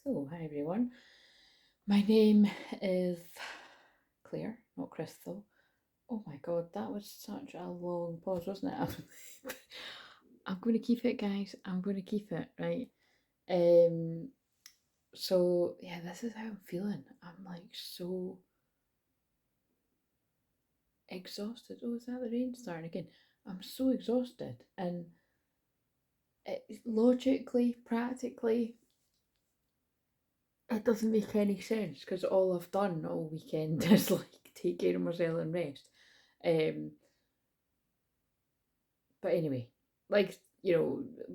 So, hi everyone. My name is Claire, not Crystal. Oh my god, that was such a long pause, wasn't it? I'm going to keep it, guys. I'm going to keep it, right? Um. So yeah, this is how I'm feeling. I'm like so exhausted. Oh, is that the rain starting again? I'm so exhausted, and logically, practically, it doesn't make any sense because all I've done all weekend is like take care of myself and rest. Um, but anyway, like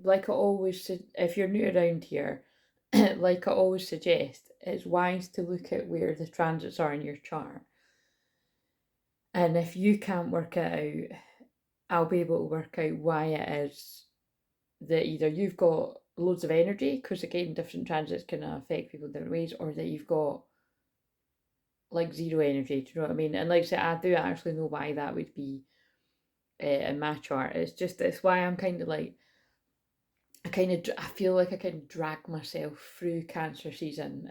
like I always, if you're new around here, like I always suggest, it's wise to look at where the transits are in your chart. And if you can't work it out, I'll be able to work out why it is that either you've got loads of energy, because again, different transits can affect people in different ways, or that you've got like zero energy. Do you know what I mean? And like I said, I do actually know why that would be in my chart. It's why I'm kind of like I feel like I can drag myself through Cancer season,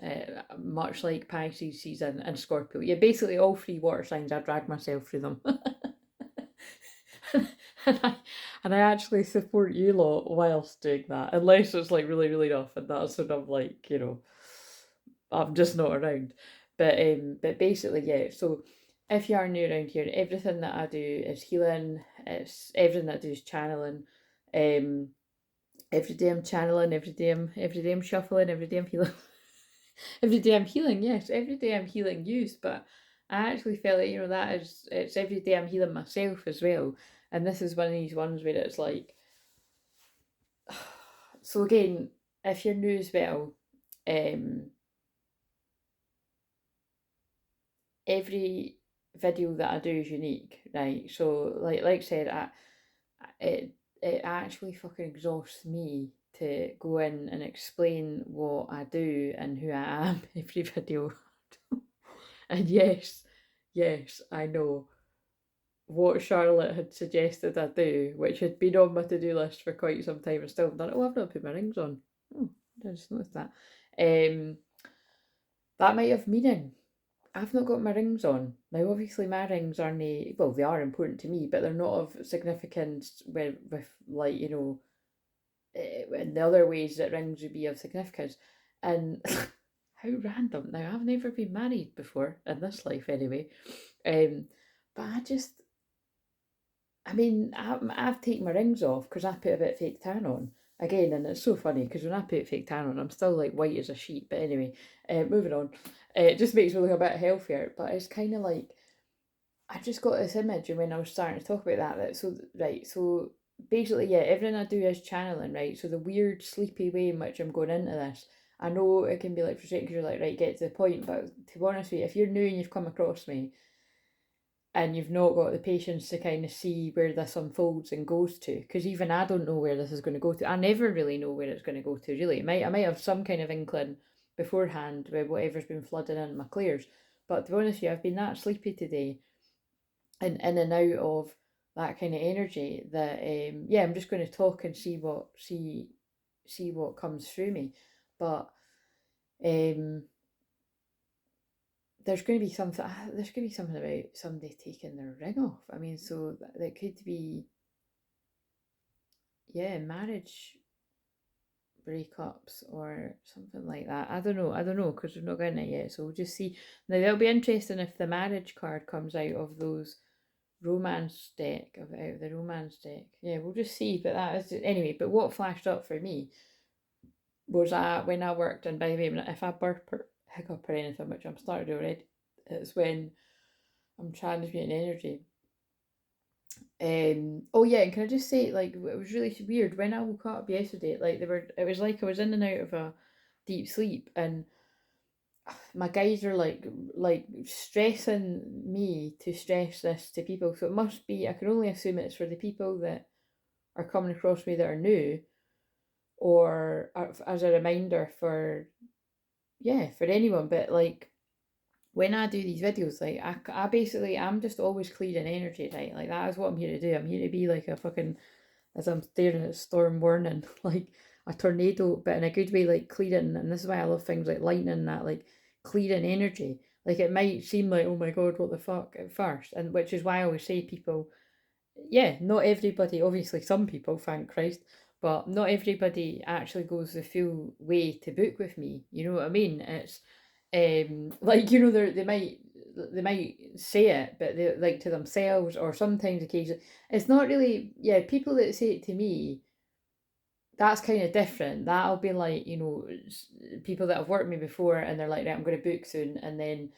much like Pisces season and Scorpio. Yeah, basically all three water signs. I drag myself through them, and I and I actually support you lot whilst doing that, unless it's like really really rough, and that's sort of like I'm just not around. But basically, yeah. So if you are new around here, everything that I do is healing. It's everything that I do is channeling. Um, every day I'm channeling. Every day I'm shuffling. Every day I'm healing. Every day I'm healing. Yes, every day I'm healing you. But I actually felt that that is it's every day I'm healing myself as well. And this is one of these ones where it's like, so again, if you're new as well, um, every video that I do is unique, right? So like I said, it actually fucking exhausts me to go in and explain what I do and who I am every video. And yes, I know what Charlotte had suggested I do, which had been on my to-do list for quite some time and still haven't done it. Oh, I've not put my rings on. Oh, I just noticed that. Um, that might have meaning. I've not got my rings on. Now, obviously, my rings aren't, well, they are important to me, but they're not of significance with like, in the other ways that rings would be of significance. And how random. Now, I've never been married before, in this life anyway. But I've taken my rings off because I put a bit of fake tan on. Again, and it's so funny because when I put fake tan on, I'm still like white as a sheet. But anyway, moving on. It just makes me look a bit healthier. But it's kind of like, I just got this image, and when I was starting to talk about so basically, yeah, everything I do is channeling, right? So the weird sleepy way in which I'm going into this, I know it can be like frustrating because you're like, right, get to the point. But to be honest with you, if you're new and you've come across me, and you've not got the patience to kind of see where this unfolds and goes to, because even I don't know where this is going to go to. I never really know where it's going to go to, really. I might have some kind of inkling beforehand with whatever's been flooding in my clairs, but to be honest with you, I've been that sleepy today and in and out of that kind of energy that yeah, I'm just going to talk and see what comes through me. But um there's going to be something about somebody taking their ring off. I mean, so that could be, yeah, marriage breakups or something like that. I don't know because we've not gotten it yet, so we'll just see. Now that'll be interesting if the marriage card comes out of those romance deck, out of the romance deck. Yeah, we'll just see. But that is anyway. But what flashed up for me was when I worked, and by the way, if I burp or hiccup or anything, which I'm starting already, it's when I'm transmuting energy. Oh yeah, and can I just say, like, it was really weird when I woke up yesterday. Like, it was like I was in and out of a deep sleep, and my guys are like stressing me to stress this to people. So it must be. I can only assume it's for the people that are coming across me that are new, or as a reminder for, yeah, for anyone. But like when I do these videos, like I basically, I'm just always clearing energy, right? Like that is what I'm here to do. I'm here to be like a fucking, as I'm staring at storm warning, like a tornado, but in a good way, like clearing. And this is why I love things like lightning, that like clearing energy. Like it might seem like, oh my God, what the fuck at first. And which is why I always say people, yeah, not everybody, obviously some people, thank Christ, but not everybody actually goes the full way to book with me. You know what I mean? It's like, you know, they might say it, but they like to themselves, or sometimes occasionally. It's not really, yeah, people that say it to me, that's kind of different. That'll be like, you know, people that have worked with me before and they're like, right, I'm going to book soon, and then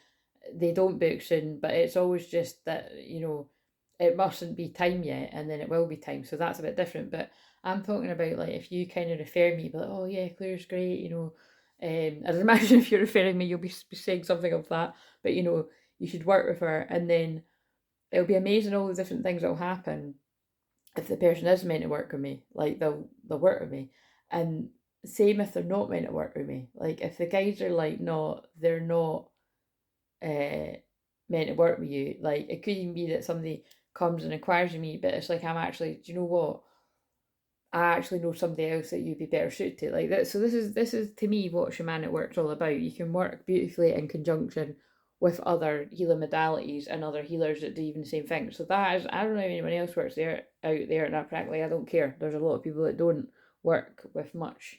they don't book soon, but it's always just that, you know, it mustn't be time yet, and then it will be time. So that's a bit different. But I'm talking about like if you kind of refer me, but oh yeah, Claire's great, you know. I'd imagine if you're referring me, you'll be saying something of that. But you know, you should work with her, and then it'll be amazing all the different things that'll happen if the person is meant to work with me. Like they'll work with me, and same if they're not meant to work with me. Like if the guys are like, no, they're not uh, meant to work with you. Like it could even be that somebody comes and inquires with me, but it's like I'm actually, do you know what? I actually know somebody else that you'd be better suited to. Like that. So this is to me what shamanic work's all about. You can work beautifully in conjunction with other healing modalities and other healers that do even the same thing. So that is, I don't know if anyone else works there out there, and frankly I don't care. There's a lot of people that don't work with much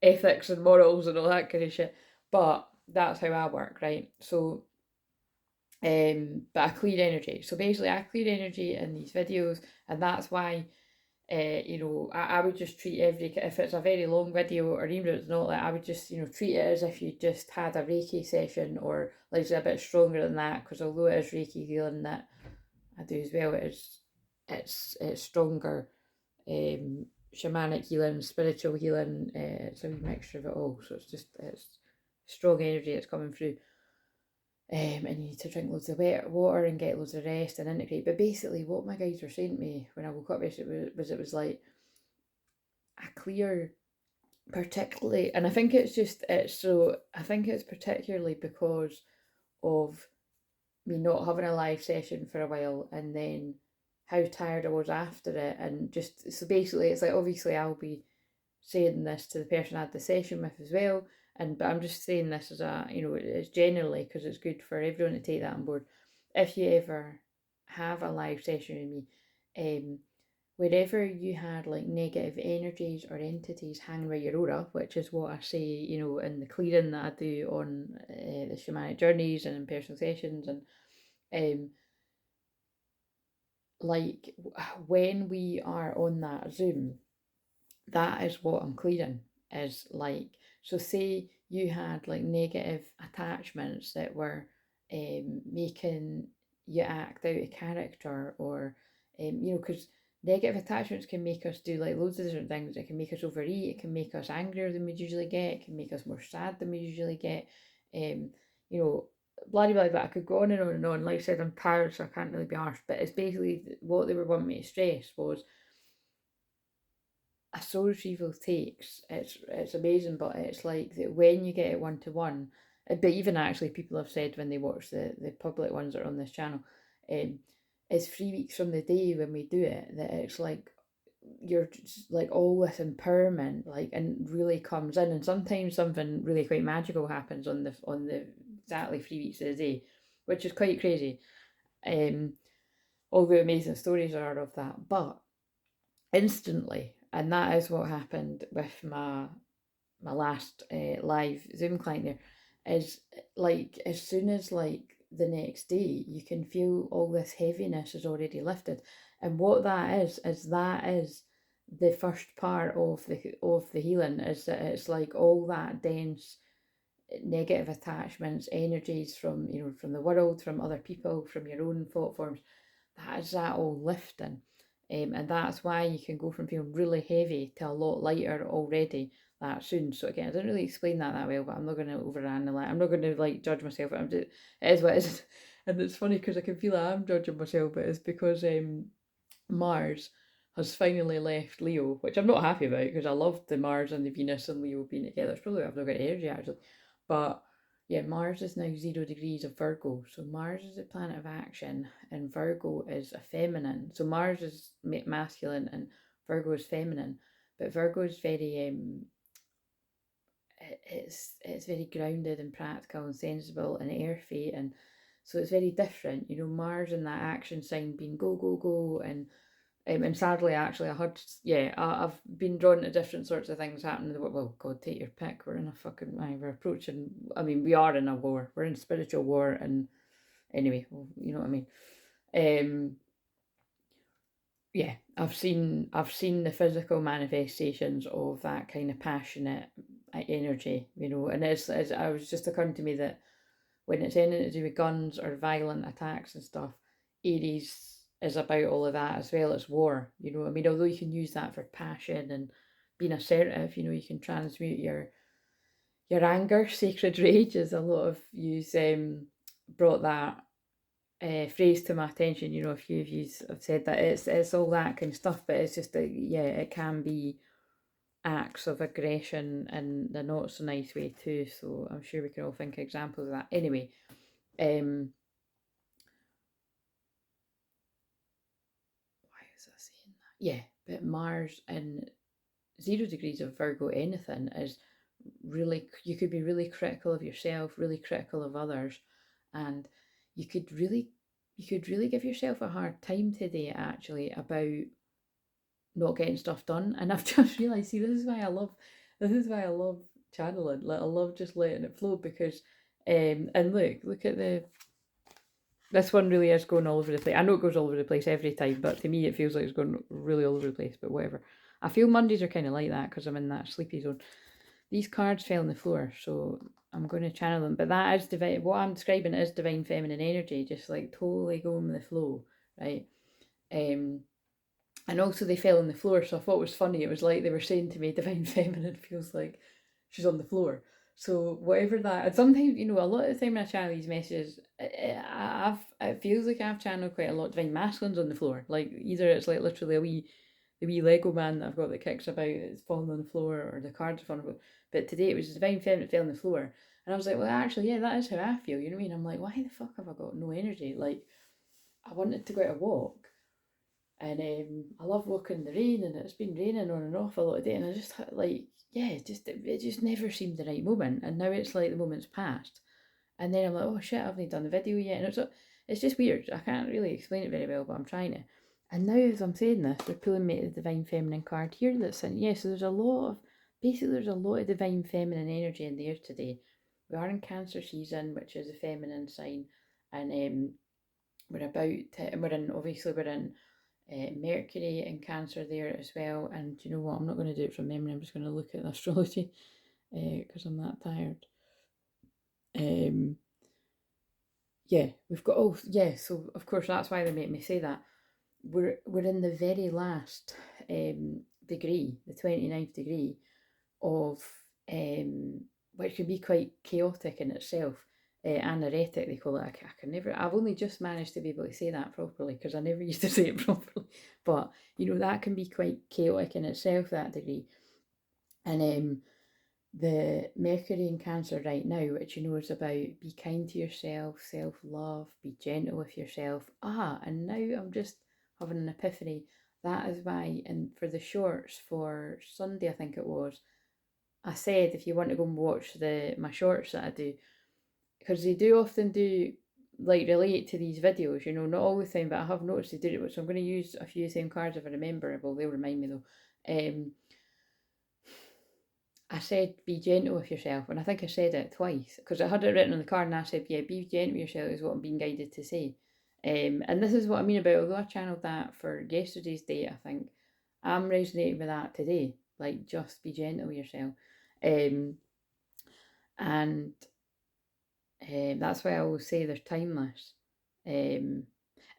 ethics and morals and all that kind of shit. But that's how I work, right? So but I clear energy. So basically I clear energy in these videos, and that's why you know, I would just treat if it's a very long video, or even if it's not, like I would just, you know, treat it as if you just had a Reiki session, or like a bit stronger than that, because although it is Reiki healing that I do as well, it's stronger shamanic healing, spiritual healing. It's a mixture of it all, so it's strong energy that's coming through. And you need to drink loads of water and get loads of rest and integrate. But basically, what my guides were saying to me when I woke up yesterday was like a clear, particularly, and I think I think it's particularly because of me not having a live session for a while, and then how tired I was after it, and just so basically, it's like obviously I'll be saying this to the person I had the session with as well. But I'm just saying this as a, you know, it's generally because it's good for everyone to take that on board. If you ever have a live session with me, wherever you had like negative energies or entities hanging around your aura, which is what I say, you know, in the clearing that I do on the shamanic journeys and in personal sessions, and like when we are on that Zoom, that is what I'm clearing, is like, so say you had like negative attachments that were making you act out of character, or you know, because negative attachments can make us do like loads of different things. It can make us overeat, it can make us angrier than we usually get, it can make us more sad than we usually get, you know, bloody blah, but I could go on and on and on. Like I said, I'm tired, so I can't really be arsed, but it's basically what they were wanting me to stress was a soul retrieval takes, it's amazing, but it's like that when you get it one to one. But even actually people have said when they watch the public ones that are on this channel, it's 3 weeks from the day when we do it, that it's like you're just like all this empowerment, like, and really comes in, and sometimes something really quite magical happens on the exactly 3 weeks of the day, which is quite crazy. All the amazing stories are of that, but instantly, and that is what happened with my last live Zoom client there, is like as soon as like the next day you can feel all this heaviness is already lifted. And what that is the first part of the healing, is that it's like all that dense negative attachments, energies from, you know, from the world, from other people, from your own thought forms, that all lifting. And that's why you can go from feeling really heavy to a lot lighter already that soon. So again, I didn't really explain that well, but I'm not going to overanalyze. I'm not going to like judge myself. It is what it is. And it's funny because I can feel I'm judging myself, but it's because Mars has finally left Leo, which I'm not happy about because I loved the Mars and the Venus and Leo being together. It's probably I've not got energy actually, but yeah, Mars is now 0 degrees of Virgo. So Mars is a planet of action, and Virgo is a feminine. So Mars is masculine and Virgo is feminine. but Virgo is very it's very grounded and practical and sensible and earthy, and so it's very different. You know, Mars in that action sign being go go go, and sadly, actually, I've been drawn to different sorts of things happening in the world. Well, God, take your pick. We're in a fucking, we're approaching, I mean, we are in a war. We're in spiritual war, and anyway, well, you know what I mean. Yeah, I've seen the physical manifestations of that kind of passionate energy, you know, and it's I was just occurring to me that when it's anything to do with guns or violent attacks and stuff, Aries is about all of that as well as war. You know, I mean, although you can use that for passion and being assertive, you know, you can transmute your anger, sacred rage, as a lot of yous brought that phrase to my attention. You know, a few of you have said that it's all that kind of stuff, but it's just it can be acts of aggression in the not so nice way too. So I'm sure we can all think of examples of that. Anyway, why was I saying that? Yeah, but Mars in 0 degrees of Virgo anything is really, you could be really critical of yourself, really critical of others, and you could really give yourself a hard time today actually about not getting stuff done. And I've just realized, see, this is why I love channeling. Like, I love just letting it flow, because and look at this one really is going all over the place. I know it goes all over the place every time, but to me it feels like it's going really all over the place, but whatever. I feel Mondays are kind of like that because I'm in that sleepy zone. These cards fell on the floor, so I'm going to channel them. But that is divine. What I'm describing is divine feminine energy, just like totally going with the flow, right? And also they fell on the floor, so I thought it was funny. It was like they were saying to me, divine feminine feels like she's on the floor. So whatever that, and sometimes, you know, a lot of the time when I channel these messages, it feels like I've channeled quite a lot of divine masculines on the floor. Like either it's like literally the wee Lego man that I've got that kicks about, it's falling on the floor, or the cards are falling on the floor. But today it was divine feminine fell on the floor, and I was like, well, actually, yeah, that is how I feel. You know what I mean? I'm like, why the fuck have I got no energy? Like, I wanted to go out a walk, and I love walking in the rain, and it's been raining on and off a lot of day, and I just like, yeah, it just never seemed the right moment, and now it's like the moment's passed, and then I'm like, oh shit, I haven't done the video yet, and it's just weird. I can't really explain it very well, but I'm trying to. And now as I'm saying this, they're pulling me to the divine feminine card here that's in. Yeah, so there's a lot of divine feminine energy in the air today. We are in Cancer season, which is a feminine sign, and we're in Mercury and Cancer there as well. And you know what? I'm not going to do it from memory. I'm just going to look at the astrology because I'm that tired. Yeah, we've got, oh yeah, so of course that's why they make me say that. We're in the very last degree, the 29th degree of which can be quite chaotic in itself. Anaretic, they call it. I can never, I've only just managed to be able to say that properly because I never used to say it properly. But you know, that can be quite chaotic in itself, that degree. And the Mercury in Cancer right now, which you know is about be kind to yourself, self-love, be gentle with yourself. And now I'm just having an epiphany. That is why, and for the shorts for Sunday, I think it was, I said if you want to go and watch my shorts that I do, because they do often do like relate to these videos, you know, not all the time, but I have noticed they do it. So I'm going to use a few same cards if I remember. Well, they'll remind me though. I said be gentle with yourself, and I think I said it twice because I had it written on the card, and I said, yeah, be gentle with yourself is what I'm being guided to say. And this is what I mean about, although I channeled that for yesterday's date, I think I'm resonating with that today. Like, just be gentle with yourself. And that's why I always say they're timeless. And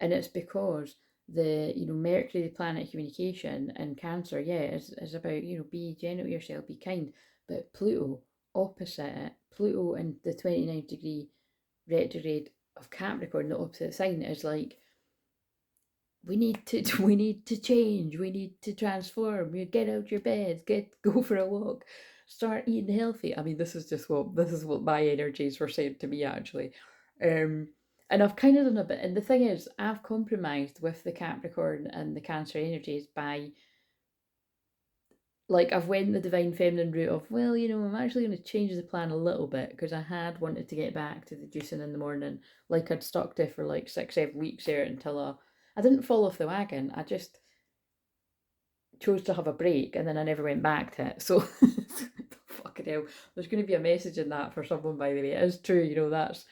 it's because Mercury, the planet of communication, and Cancer, yeah, is about, be gentle with yourself, be kind. But Pluto, opposite it, Pluto in the 29th degree retrograde of Capricorn, the opposite sign, is like, we need to change, we need to transform, you get out your bed, go for a walk, start eating healthy. I mean, this is what my energies were saying to me actually. And I've kind of done a bit, and the thing is, I've compromised with the Capricorn and the Cancer energies by like I've went the divine feminine route of, well, you know, I'm actually going to change the plan a little bit because I had wanted to get back to the juicing in the morning, like I'd stuck to for like 6-7 weeks there until I didn't fall off the wagon. I just chose to have a break and then I never went back to it. So fucking hell, there's going to be a message in that for someone, by the way. It is true, you know. That's,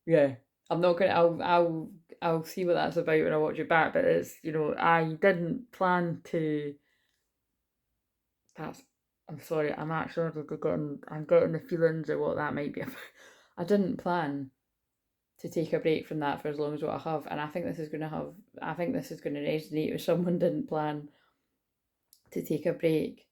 yeah. I'm not gonna. I'll see what that's about when I watch it back. But it's, you know, I didn't plan to. That's. I'm sorry. I'm actually I'm getting the feelings of what that might be about. I didn't plan to take a break from that for as long as what I have, and I think this is going to have. I think this is going to resonate with someone didn't plan to take a break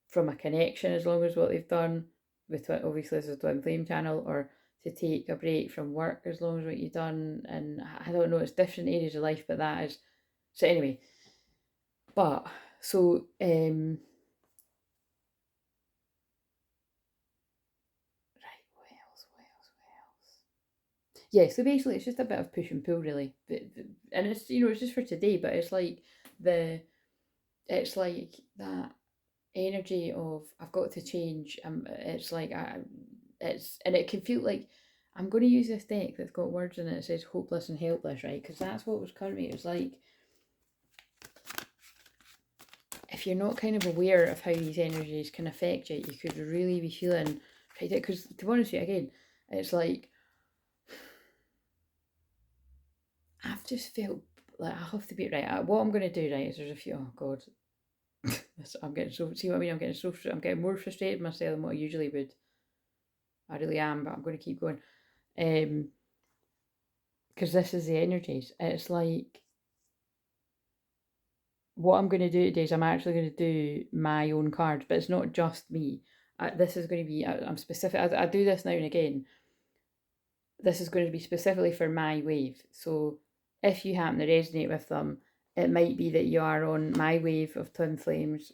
from a connection as long as what they've done with, obviously this is twin flame channel, or to take a break from work as long as what you've done. And I don't know, it's different areas of life, but that is, so anyway. But so right, what else? Yeah, so basically it's just a bit of push and pull, really. And it's, you know, it's just for today, but it's like it's like that energy of I've got to change. It's like and it can feel like I'm going to use this deck that's got words in it that says hopeless and helpless, right? Because that's what was coming to me. It was like, if you're not kind of aware of how these energies can affect you, you could really be feeling, because to be honest with you, again, it's like I've just felt like I have to be right. What I'm going to do, right, is there's a few, oh God, I'm getting so, see what I mean? I'm getting more frustrated with myself than what I usually would. I really am, but I'm going to keep going. Because this is the energies. It's like, what I'm going to do today is I'm actually going to do my own cards, but it's not just me. This is going to be, I'm specific, I do this now and again. This is going to be specifically for my wave. So if you happen to resonate with them, it might be that you are on my wave of twin flames.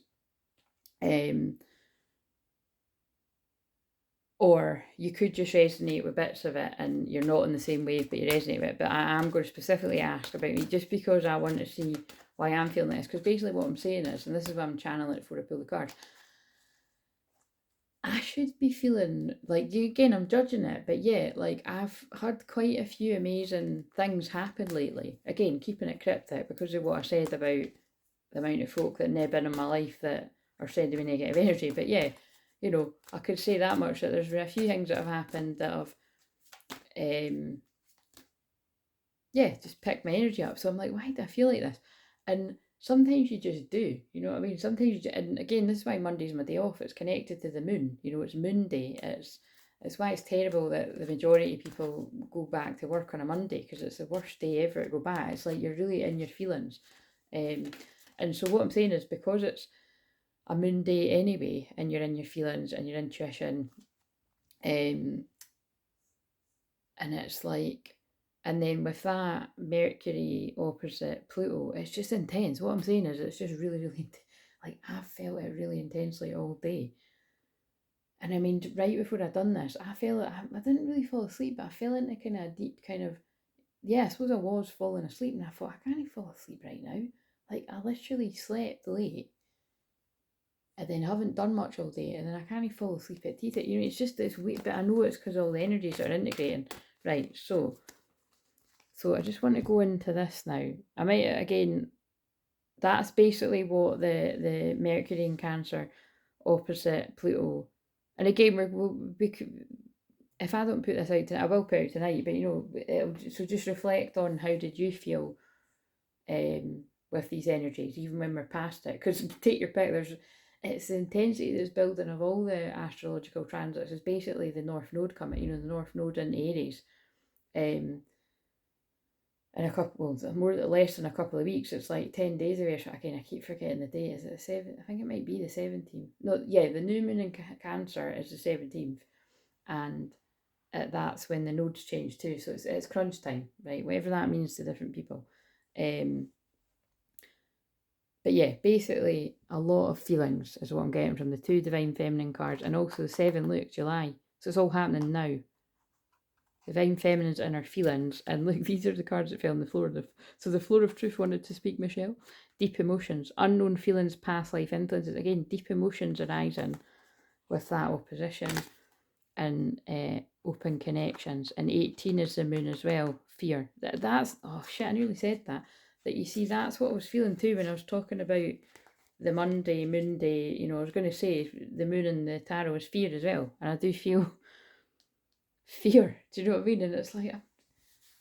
Or you could just resonate with bits of it and you're not in the same wave, but you resonate with it. But I am going to specifically ask about me, just because I want to see why I'm feeling this. Because basically what I'm saying is, and this is why I'm channeling it before I pull the cards, I should be feeling like, again, I'm judging it, but yeah, like I've had quite a few amazing things happen lately. Again, keeping it cryptic because of what I said about the amount of folk that have been in my life that are sending me negative energy. But yeah, you know, I could say that much, that there's been a few things that have happened that have, yeah, just picked my energy up. So I'm like, why do I feel like this? And sometimes you just do, you know what I mean? Sometimes you just, and again, this is why Monday's my day off. It's connected to the moon. You know, it's Moon Day. It's why it's terrible that the majority of people go back to work on a Monday, because it's the worst day ever to go back. It's like you're really in your feelings. And so what I'm saying is, because it's a moon day anyway, and you're in your feelings and your intuition, and it's like, and then with that Mercury opposite Pluto, it's just intense. What I'm saying is, it's just really, really, like, I felt it really intensely all day. And I mean, right before I'd done this, I felt it, I didn't really fall asleep, but I fell into kind of a deep kind of, yeah, I suppose I was falling asleep, and I thought, I can't fall asleep right now. Like, I literally slept late and then haven't done much all day, and then I can't fall asleep at tea time. You know, it's just this weird, but I know it's because all the energies are integrating. Right, so I just want to go into this now. I might, again, that's basically what the Mercury in Cancer opposite Pluto, and again, if I don't put this out tonight, I will put it out tonight, but you know, so just reflect on how did you feel with these energies, even when we're past it, because take your pick, it's the intensity that's building of all the astrological transits. Is basically the North Node coming, you know, the North Node in Aries, in a couple, well, more less than a couple of weeks. It's like 10 days away. Again, I keep forgetting the day. Is it the 7th? I think it might be the 17th. No, yeah, the new moon in Cancer is the 17th, and that's when the nodes change too. So it's crunch time, right? Whatever that means to different people. But yeah, basically a lot of feelings is what I'm getting from the 2 Divine Feminine cards, and also the 7, look, July. So it's all happening now. Divine Feminine's inner feelings. And look, these are the cards that fell on the floor. So the floor of truth wanted to speak, Michelle. Deep emotions, unknown feelings, past life influences. Again, deep emotions arising with that opposition and open connections. And 18 is the moon as well. Fear. That's, oh shit, I nearly said that. That you see, that's what I was feeling too when I was talking about the Monday, moon day. You know, I was going to say the moon in the tarot is fear as well. And I do feel fear. Do you know what I mean? And it's like,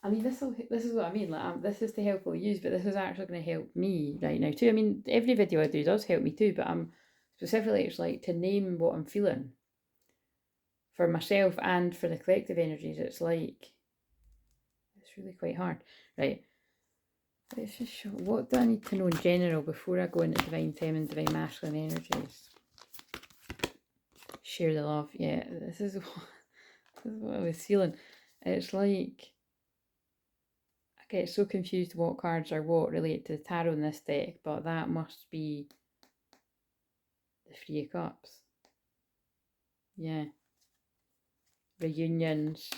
I mean, this is what I mean. Like, this is to help all use, but this is actually going to help me right now too. I mean, every video I do does help me too, but I'm specifically, it's like to name what I'm feeling for myself and for the collective energies. It's like, it's really quite hard, right? Let's just show, what do I need to know in general before I go into divine feminine, divine masculine energies? Share the love. Yeah, this is what I was feeling. It's like, I get so confused what cards are what relate to the tarot in this deck, but that must be the Three of Cups. Yeah. Reunions,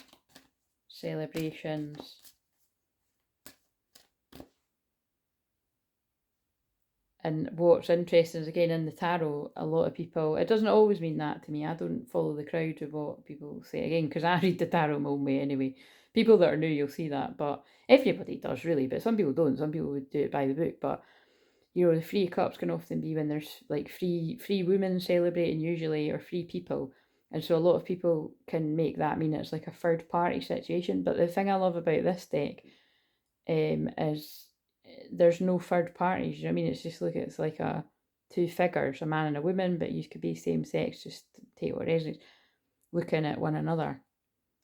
celebrations. And what's interesting is, again, in the tarot, a lot of people, it doesn't always mean that to me. I don't follow the crowd with what people say, again, because I read the tarot my own way anyway. People that are new, you'll see that, but everybody does really, but some people don't. Some people would do it by the book, but you know, the Three Cups can often be when there's like three women celebrating usually, or three people. And so a lot of people can make that mean it's like a third party situation. But the thing I love about this deck is there's no third parties. You know what I mean? It's just like, it's like a two figures, a man and a woman, but you could be same sex, just take what resonates, looking at one another.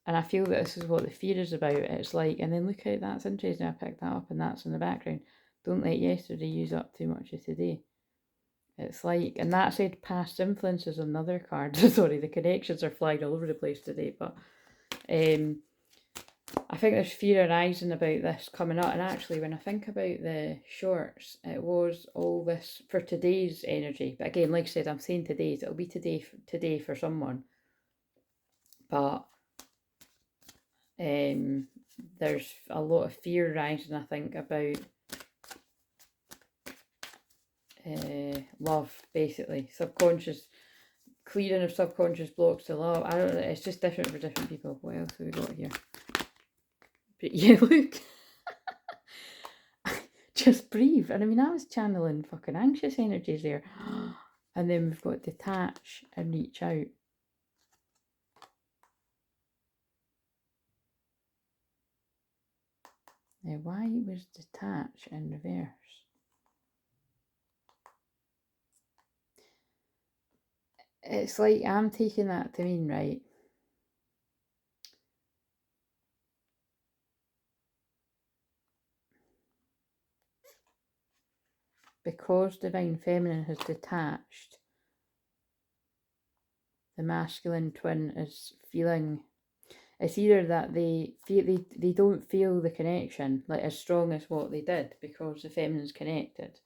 And I feel that this is what the fear is about. It's like, and then look at, that's interesting, I picked that up and that's in the background. Don't let yesterday use up too much of today. It's like, and that said past influences on another card. Sorry, the connections are flying all over the place today, but I think there's fear arising about this coming up. And actually, when I think about the shorts, it was all this for today's energy. But again, like I said, I'm saying today's, it'll be today for someone. But there's a lot of fear rising, I think, about love, basically. Subconscious, clearing of subconscious blocks to love. I don't know, it's just different for different people. What else have we got here? But yeah, look. Just breathe. And I mean, I was channeling fucking anxious energies there. And then we've got detach and reach out. Now, why was detach in reverse? It's like I'm taking that to mean, right? Because divine feminine has detached, the masculine twin is feeling, it's either that they don't feel the connection like as strong as what they did because the feminine's connected.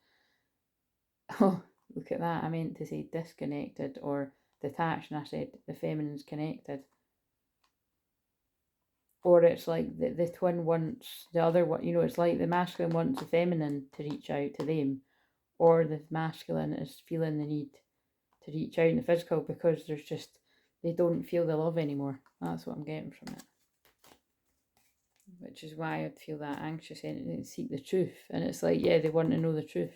Oh, look at that. I meant to say disconnected or detached, and I said the feminine's connected. Or it's like the twin wants the other one, you know, it's like the masculine wants the feminine to reach out to them, or the masculine is feeling the need to reach out in the physical because there's just, they don't feel the love anymore. That's what I'm getting from it. Which is why I'd feel that anxious and seek the truth. And it's like, yeah, they want to know the truth.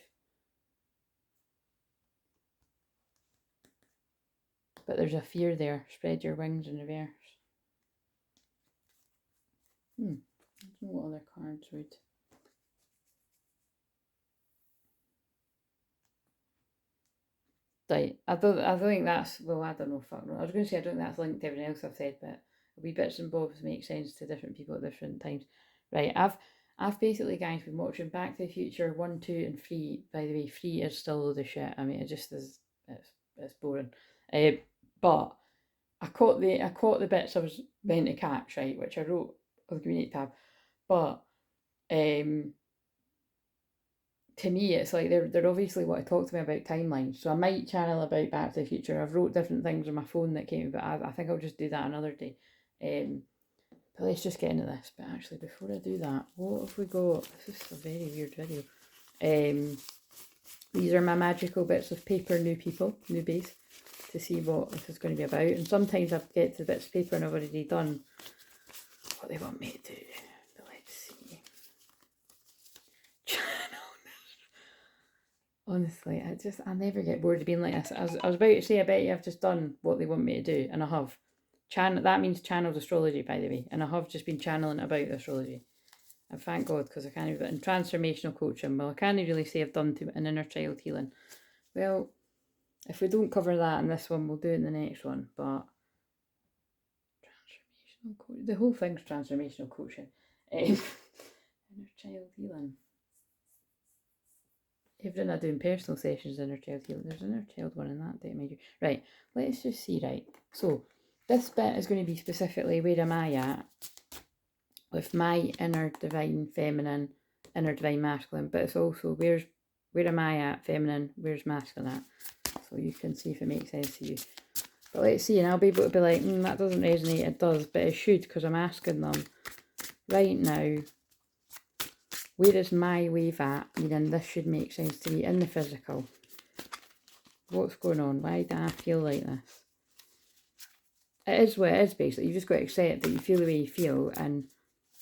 But there's a fear there. Spread your wings in reverse. I don't know what other cards would. Right, I don't think that's, well, I don't know, fuck no. I was going to say I don't think that's linked to everything else I've said, but wee bits and bobs make sense to different people at different times. Right, I've basically, guys, been watching Back to the Future 1, 2 and 3. By the way, 3 is still a load of shit. I mean, it just is, it's boring. But I caught the bits I was meant to catch, right, which I wrote on the community tab. But to me, it's like they're obviously what I talked to me about timelines. So I might channel about Back to the Future. I've wrote different things on my phone that came, but I think I'll just do that another day. But let's just get into this. But actually, before I do that, what have we got? This is a very weird video. These are my magical bits of paper, new people, newbies, to see what this is going to be about. And sometimes I get to the bits of paper and I've already done what they want me to do. But let's see. Honestly, I never get bored of being like this. I was about to say, I bet you I've just done what they want me to do, and I have. That means channeled astrology, by the way, and I have just been channeling about astrology. And thank God, because I can't even, in transformational coaching, well, I can't really say I've done an inner child healing. Well, if we don't cover that in this one, we'll do it in the next one. But transformational coaching, the whole thing's transformational coaching. Inner child healing. Even I doing personal sessions, inner child healing. There's an inner child one in that, don't you? Right, let's just see, right. So, this bit is going to be specifically where am I at with my inner divine feminine, inner divine masculine, but it's also where am I at feminine, where's masculine at, so you can see if it makes sense to you. But let's see, and I'll be able to be like, that doesn't resonate. It does, but it should, because I'm asking them right now, where is my wave at, meaning this should make sense to me in the physical. What's going on? Why do I feel like this? It is what it is, basically. You've just got to accept that you feel the way you feel and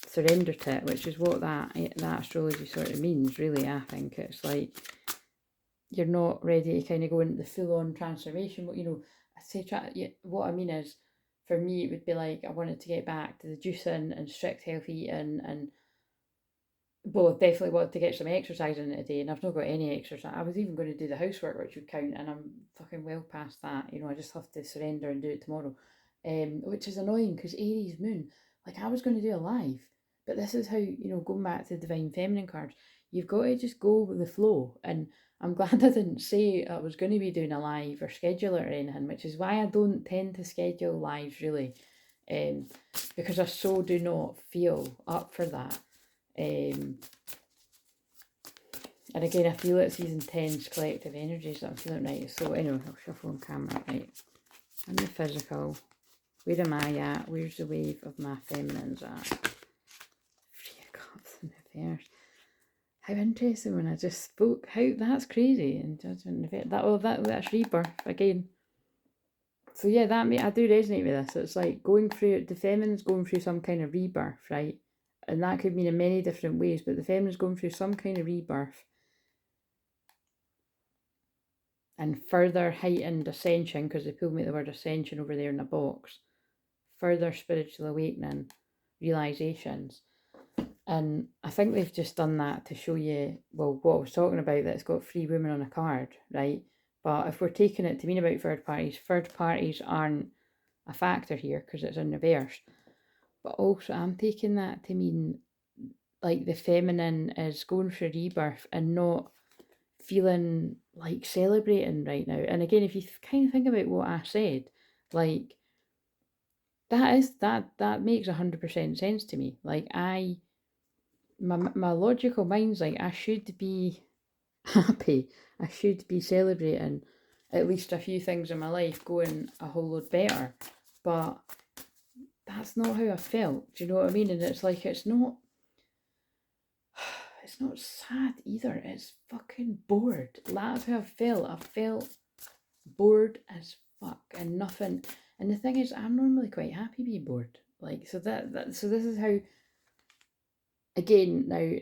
surrender to it, which is what that astrology sort of means, really. I think it's like you're not ready to kind of go into the full-on transformation. But, you know, I say what I mean is, for me, it would be like I wanted to get back to the juicing and strict healthy eating, and well, definitely wanted to get some exercise in today, and I've not got any exercise. I was even going to do the housework, which would count, and I'm fucking well past that. You know, I just have to surrender and do it tomorrow. Which is annoying because Aries moon, like I was going to do a live, but this is how, you know, going back to the divine feminine cards, you've got to just go with the flow. And I'm glad I didn't say I was going to be doing a live or schedule it or anything, which is why I don't tend to schedule lives really, because I so do not feel up for that. And again, I feel it's these intense collective energies that I'm feeling right. So anyway, I'll shuffle on camera, right? And the physical. Where am I at? Where's the wave of my feminines at? 3 of Cups in reverse. How interesting when I just spoke. How that's crazy. And Judgment in reverse. That's rebirth again. So yeah, I do resonate with this. It's like going through the feminine's going through some kind of rebirth, right? And that could mean in many different ways, but the feminine's going through some kind of rebirth. And further heightened ascension, because they pulled me the word ascension over there in the box. Further spiritual awakening, realizations. And I think they've just done that to show you, well, what I was talking about, that it's got 3 women on a card, right? But if we're taking it to mean about third parties aren't a factor here because it's in reverse. But also I'm taking that to mean like the feminine is going through rebirth and not feeling like celebrating right now. And again, if you kind of think about what I said, like that makes 100% sense to me. Like my logical mind's like, I should be happy. I should be celebrating at least a few things in my life going a whole lot better. But that's not how I felt. Do you know what I mean? And it's like, it's not sad either. It's fucking bored. That's how I felt. I felt bored as fuck and nothing. And the thing is, I'm normally quite happy being bored. Like, so so this is how, again, now,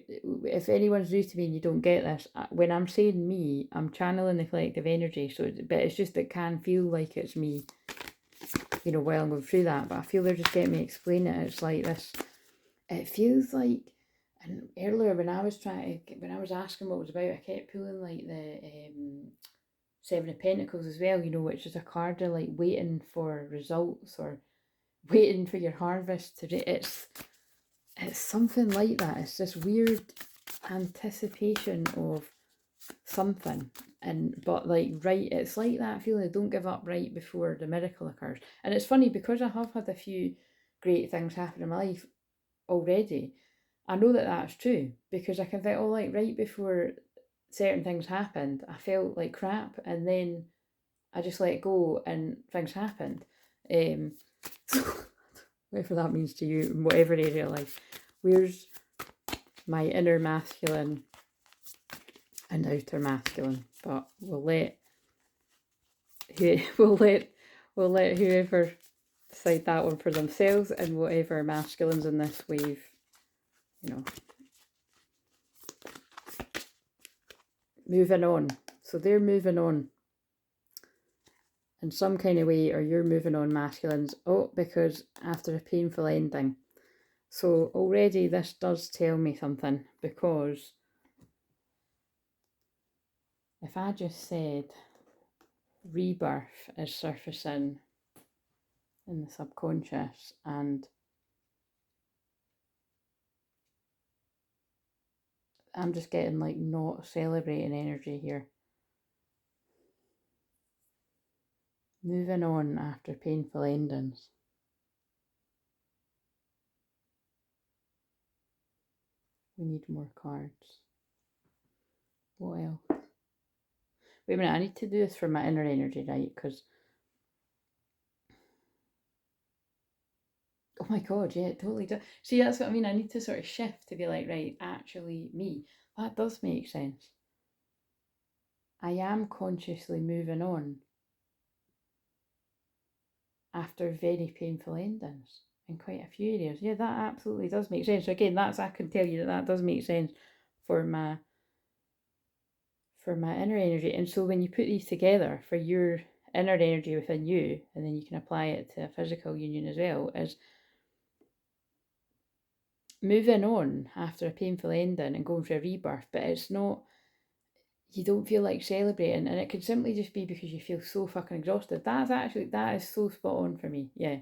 if anyone's new to me and you don't get this, when I'm saying me, I'm channeling the collective energy. So, but it's just, it can feel like it's me, you know, while I'm going through that. But I feel they're just getting me explain it. It's like this, it feels like, and earlier when I was asking what it was about, I kept pulling like the, 7 of Pentacles as well, you know, which is a card of like waiting for results or waiting for your harvest it's something like that. It's this weird anticipation of something, but like right, it's like that feeling, don't give up right before the miracle occurs. And it's funny because I have had a few great things happen in my life already. I know that that's true because I can think, oh, like right before certain things happened, I felt like crap, and then I just let go and things happened. So whatever that means to you in whatever area of life. Where's my inner masculine and outer masculine? But we'll let whoever decide that one for themselves, and whatever masculines in this wave, you know. Moving on. So they're moving on in some kind of way, or you're moving on, masculines. Oh, because after a painful ending. So already this does tell me something, because if I just said rebirth is surfacing in the subconscious, and I'm just getting like not celebrating energy here. Moving on after painful endings. We need more cards. What else? Wait a minute, I need to do this for my inner energy, right? Because, oh my god, yeah, it totally does. See, that's what I mean. I need to sort of shift to be like, right, actually me. That does make sense. I am consciously moving on after very painful endings in quite a few areas. Yeah, that absolutely does make sense. So again, I can tell you that does make sense for my inner energy. And so when you put these together for your inner energy within you, and then you can apply it to a physical union as well, is moving on after a painful ending and going for a rebirth. But it's not, you don't feel like celebrating, and it could simply just be because you feel so fucking exhausted. That is so spot on for me. Yeah,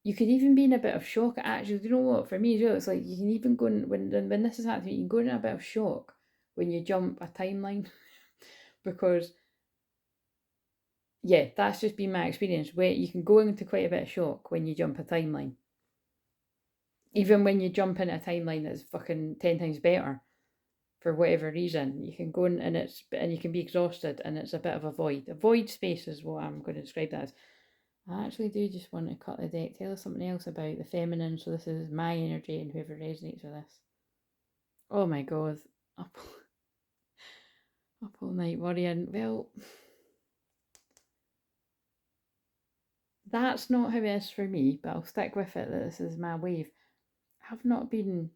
you could even be in a bit of shock. Actually, do you know what? For me as well, it's like you can even go in, when this is happening, you can go in a bit of shock when you jump a timeline, because yeah, that's just been my experience. Where you can go into quite a bit of shock when you jump a timeline, even when you jump in a timeline that's fucking 10 times better. For whatever reason, you can go in and you can be exhausted, and it's a bit of a void. A void space is what I'm going to describe that as. I actually do just want to cut the deck. Tell us something else about the feminine. So this is my energy, and whoever resonates with this. Oh my god. Up all night worrying. Well, that's not how it is for me, but I'll stick with it that this is my wave. I've not been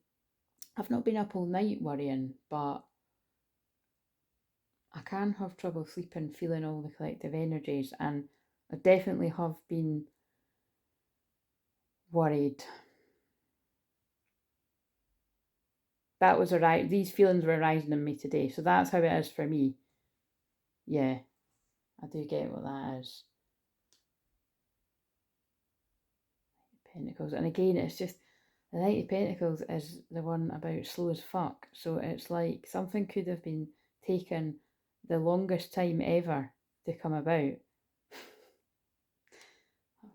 up all night worrying, but I can have trouble sleeping, feeling all the collective energies, and I definitely have been worried. That was these feelings were arising in me today, so that's how it is for me. Yeah, I do get what that is. Pentacles, and again, it's just the Knight of Pentacles is the one about slow as fuck. So it's like something could have been taken the longest time ever to come about. I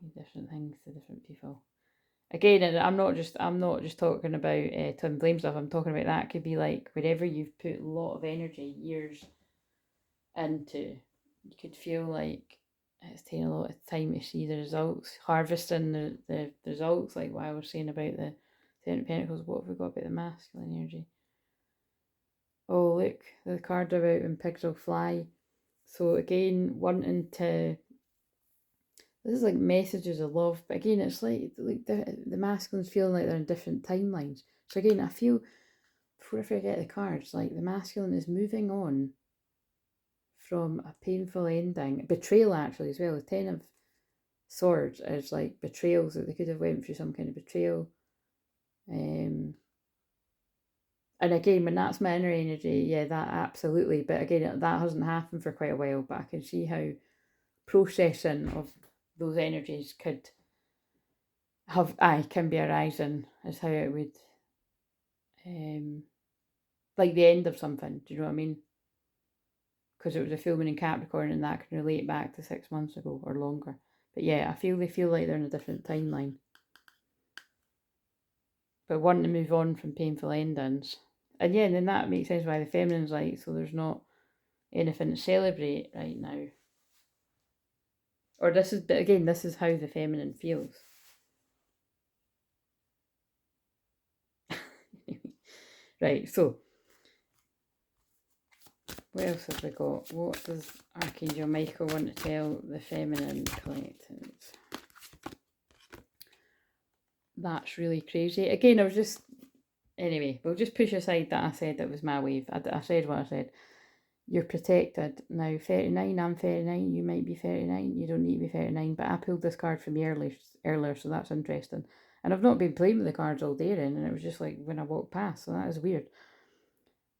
mean, different things to different people. Again, and I'm not just talking about twin flame stuff. I'm talking about that could be like wherever you've put a lot of energy, years into, you could feel like it's taking a lot of time to see the results, harvesting the results, like what I was saying about the Ten of Pentacles. What have we got about the masculine energy? Oh, look, the cards are out and pigs will fly. So again, wanting to, this is like messages of love, but again, it's like the masculines feeling like they're in different timelines. So again, I feel, before I forget the cards, like the masculine is moving on from a painful ending, betrayal actually as well. The Ten of Swords is like betrayals, that they could have went through some kind of betrayal. And again, when that's my inner energy, yeah, that absolutely. But again, that hasn't happened for quite a while, but I can see how processing of those energies could can be arising, is how it would, like the end of something, do you know what I mean? Because it was a full moon in Capricorn, and that can relate back to 6 months ago or longer. But yeah, they feel like they're in a different timeline. But wanting to move on from painful endings. And yeah, and then that makes sense why the feminine's like, so there's not anything to celebrate right now. Or this is, but again, this is how the feminine feels. Right, so what else have we got? What does Archangel Michael want to tell the feminine collectors? That's really crazy. Again, I was just... Anyway, we'll just push aside that I said it was my wave. I said what I said. You're protected. Now, 39, I'm 39, you might be 39. You don't need to be 39, but I pulled this card from you earlier, so that's interesting. And I've not been playing with the cards all day, and it was just like when I walked past, so that is weird.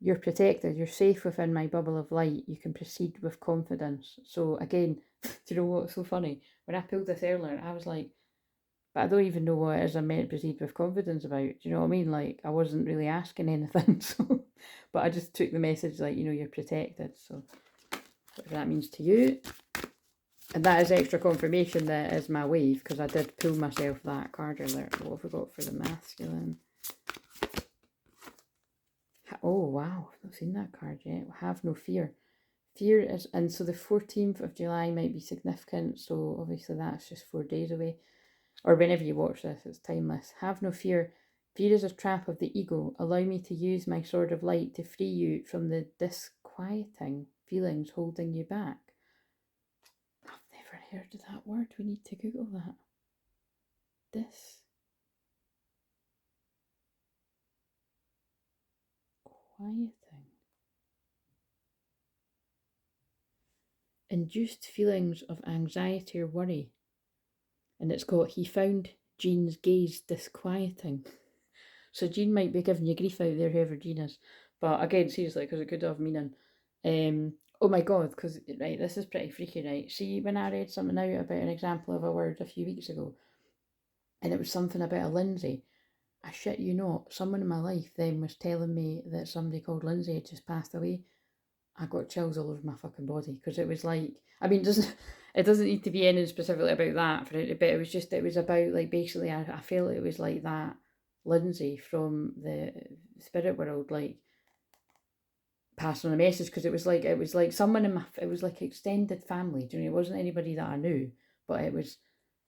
You're protected. You're safe within my bubble of light. You can proceed with confidence. So again, do you know what's so funny? When I pulled this earlier, I was like, but I don't even know what it is I'm meant to proceed with confidence about. Do you know what I mean? Like, I wasn't really asking anything, so... But I just took the message like, you know, you're protected. So, whatever that means to you. And that is extra confirmation that it is my wave, because I did pull myself that card earlier. What have we got for the masculine? Oh, wow. I've not seen that card yet. Have no fear. Fear is... And so the 14th of July might be significant. So, obviously, that's just 4 days away. Or whenever you watch this, it's timeless. Have no fear. Fear is a trap of the ego. Allow me to use my sword of light to free you from the disquieting feelings holding you back. I've never heard of that word. We need to Google that. Disquieting. Induced feelings of anxiety or worry. And it's got, he found Jean's gaze disquieting. So Jean might be giving you grief out there, whoever Jean is. But again, seriously, because it could have meaning. Oh my God, because, right, this is pretty freaky, right? See, when I read something out about an example of a word a few weeks ago, and it was something about a Lindsay, I shit you not, someone in my life then was telling me that somebody called Lindsay had just passed away. I got chills all over my fucking body, because it was like, I mean, it doesn't need to be anything specifically about that for it, but it was about, like, basically, I felt it was like that Lindsay from the spirit world, like, passing on a message, because it was like someone in it was like extended family. Do you know, it wasn't anybody that I knew, but it was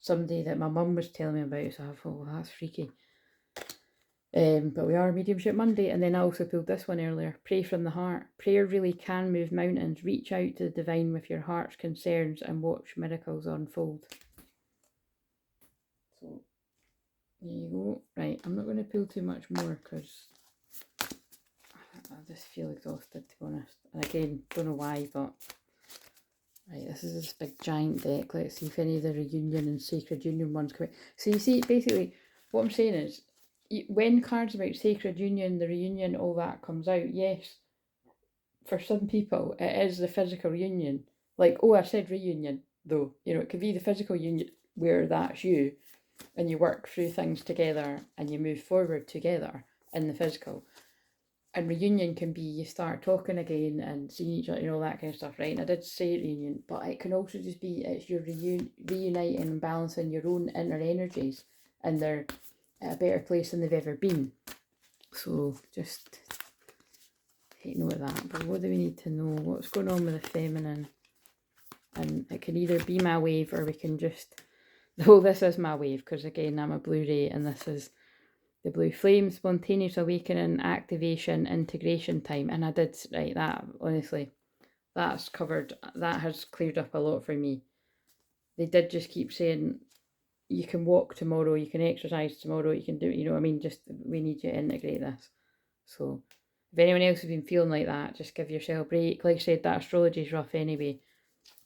somebody that my mum was telling me about. So I thought, well, that's freaky. But we are Mediumship Monday, and then I also pulled this one earlier. Pray from the heart. Prayer really can move mountains. Reach out to the divine with your heart's concerns and watch miracles unfold. So there you go. Right, I'm not going to pull too much more because I just feel exhausted, to be honest. And again, don't know why, but right, this is this big giant deck. Let's see if any of the reunion and sacred union ones come out. So you see, basically, what I'm saying is, when cards about sacred union, the reunion, all that comes out, yes, for some people, it is the physical union. Like, oh, I said reunion, though. You know, it could be the physical union where that's you, and you work through things together, and you move forward together in the physical. And reunion can be you start talking again and seeing each other, you know, that kind of stuff, right? And I did say reunion, but it can also just be it's your reuniting and balancing your own inner energies, and they're at a better place than they've ever been. So just take note of that. But what do we need to know? What's going on with the feminine? And it can either be my wave, or we can just... Oh, this is my wave, because again, I'm a Blu-ray, and this is the blue flame, spontaneous awakening, activation, integration time. And I did write that, honestly. That's covered, that has cleared up a lot for me. They did just keep saying, you can walk tomorrow, you can exercise tomorrow, you can do, you know what I mean? Just, we need you to integrate this. So, if anyone else has been feeling like that, just give yourself a break. Like I said, that astrology is rough anyway,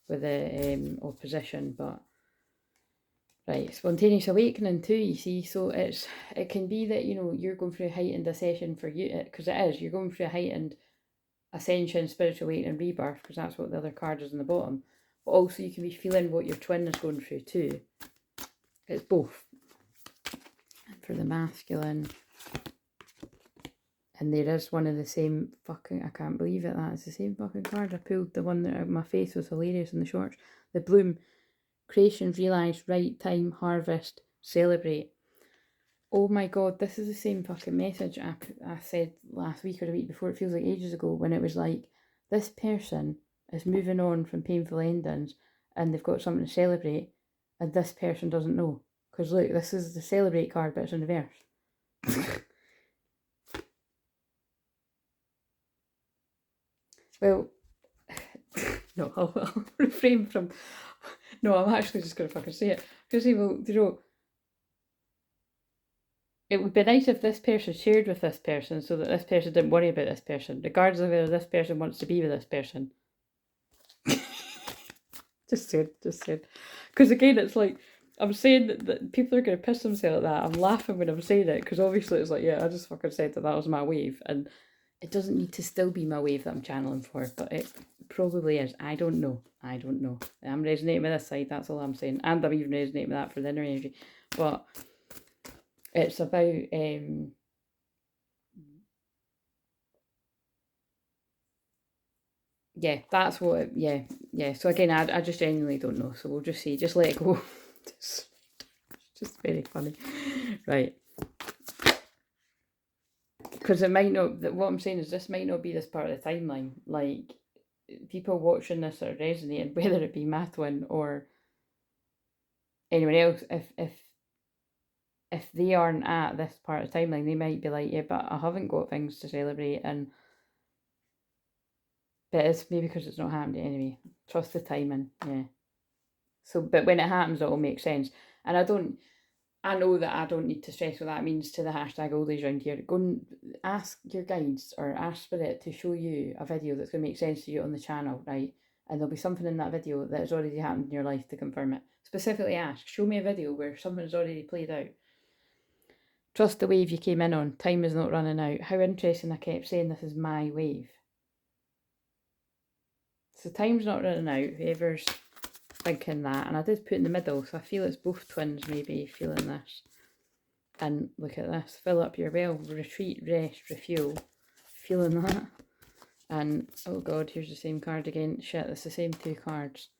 with the opposition, but... Right, spontaneous awakening too, you see, so it can be that, you know, you're going through a heightened ascension for you, because it is, you're going through a heightened ascension, spiritual awakening, rebirth, because that's what the other card is on the bottom, but also you can be feeling what your twin is going through too. It's both. And for the masculine, and there is one of the same fucking, I can't believe it, that is the same fucking card. I pulled the one that my face was hilarious in the shorts, the bloom. Creation, realize, right time, harvest, celebrate. Oh my God, this is the same fucking message I said last week or the week before. It feels like ages ago, when it was like, this person is moving on from painful endings and they've got something to celebrate, and this person doesn't know. Because look, this is the celebrate card, but it's in reverse. Well, no, I'll refrain from... No, I'm actually just going to fucking say it. Because, well, you know, it would be nice if this person shared with this person so that this person didn't worry about this person, regardless of whether this person wants to be with this person. Just saying. Because again, it's like, I'm saying that people are going to piss themselves at that. I'm laughing when I'm saying it, because obviously it's like, yeah, I just fucking said that was my wave, and it doesn't need to still be my wave that I'm channeling for, but it probably is. I don't know. I'm resonating with this side, that's all I'm saying. And I'm even resonating with that for the inner energy. But it's about... yeah, that's what it, yeah. So again, I just genuinely don't know. So we'll just see, just let it go. just very funny. Right. Because it might not, what I'm saying is this might not be this part of the timeline. Like, people watching this are resonating, whether it be my twin or anyone else, if they aren't at this part of the timeline, they might be like, yeah, but I haven't got things to celebrate, and but it's maybe because it's not happening anyway. Trust the timing, yeah. So, but when it happens, it'll make sense. And I know that I don't need to stress what that means to the hashtag oldies around here. Go and ask your guides or ask Spirit to show you a video that's going to make sense to you on the channel, right? And there'll be something in that video that has already happened in your life to confirm it. Specifically ask, show me a video where something has already played out. Trust the wave you came in on. Time is not running out. How interesting, I kept saying this is my wave. So time's not running out, whoever's thinking that. And I did put in the middle, so I feel it's both twins maybe feeling this. And look at this, fill up your well, retreat, rest, refuel. Feeling that. And, oh god, here's the same card again. Shit, it's the same two cards.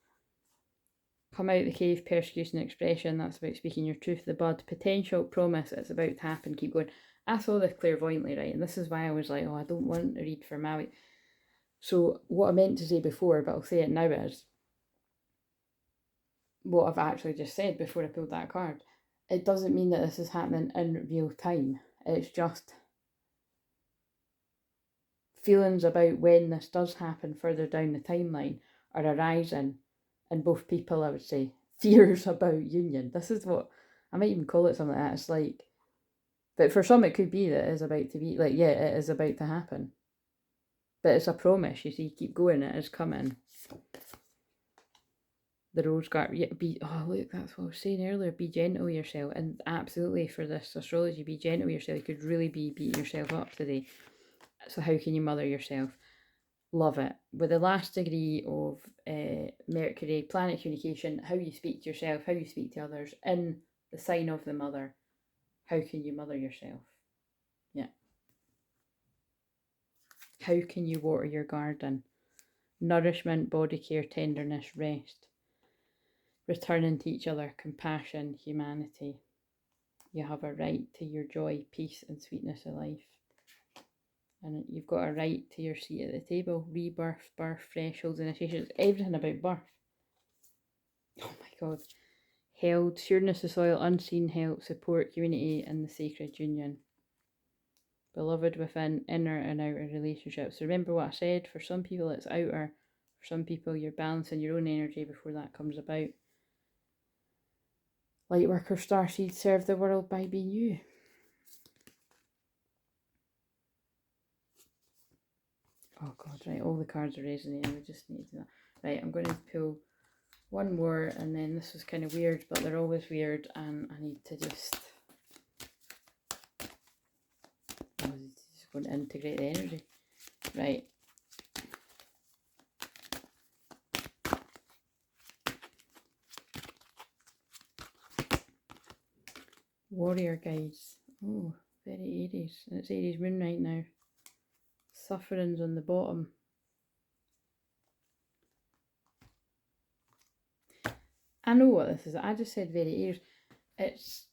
Come out the cave, persecution, expression. That's about speaking your truth, the bud. Potential, promise, it's about to happen, keep going. I saw this clairvoyantly, right? And this is why I was like, oh, I don't want to read for Maui. So what I meant to say before, but I'll say it now, is what I've actually just said before I pulled that card. It doesn't mean that this is happening in real time. It's just feelings about when this does happen further down the timeline are arising in both people, I would say. Fears about union. This is what, I might even call it something like that. It's like, but for some it could be that it is about to be, like, yeah, it is about to happen. But it's a promise, you see, keep going, it is coming. The rose guard, yeah, oh look, that's what I was saying earlier, be gentle with yourself. And absolutely, for this astrology, be gentle with yourself. You could really be beating yourself up today. So how can you mother yourself? Love it. With the last degree of Mercury, planet communication, how you speak to yourself, how you speak to others, in the sign of the mother, how can you mother yourself? Yeah. How can you water your garden? Nourishment, body care, tenderness, rest. Returning to each other, compassion, humanity. You have a right to your joy, peace, and sweetness of life. And you've got a right to your seat at the table. Rebirth, birth, thresholds, initiations, everything about birth. Oh my god. Held, sureness of soil, unseen help, support, unity, and the sacred union. Beloved within, inner and outer relationships. So remember what I said, for some people it's outer, for some people you're balancing your own energy before that comes about. Lightworker starseed, serve the world by being you. Oh god, right, all the cards are resonating, we just need to do that. Right, I'm going to pull one more, and then this was kind of weird, but they're always weird, and I need to just going to integrate the energy. Right. Warrior guides. Oh, very Aries. And it's Aries moon right now. Sufferings on the bottom. I know what this is. I just said very Aries.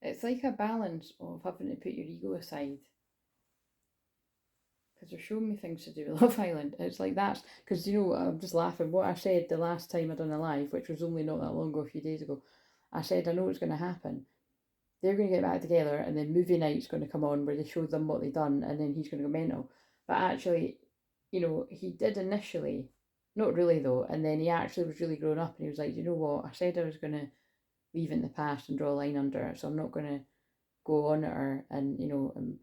It's like a balance of having to put your ego aside. Because they're showing me things to do with Love Island. It's like that's because you know I'm just laughing. What I said the last time I done a live, which was only not that long ago, a few days ago, I said I know what's going to happen. They're going to get back together, and then movie night's going to come on where they show them what they've done, and then he's going to go mental. But actually, you know, he did initially, not really though, and then he actually was really grown up, and he was like, you know what, I said I was going to leave it in the past and draw a line under it, so I'm not going to go on at her, and you know, and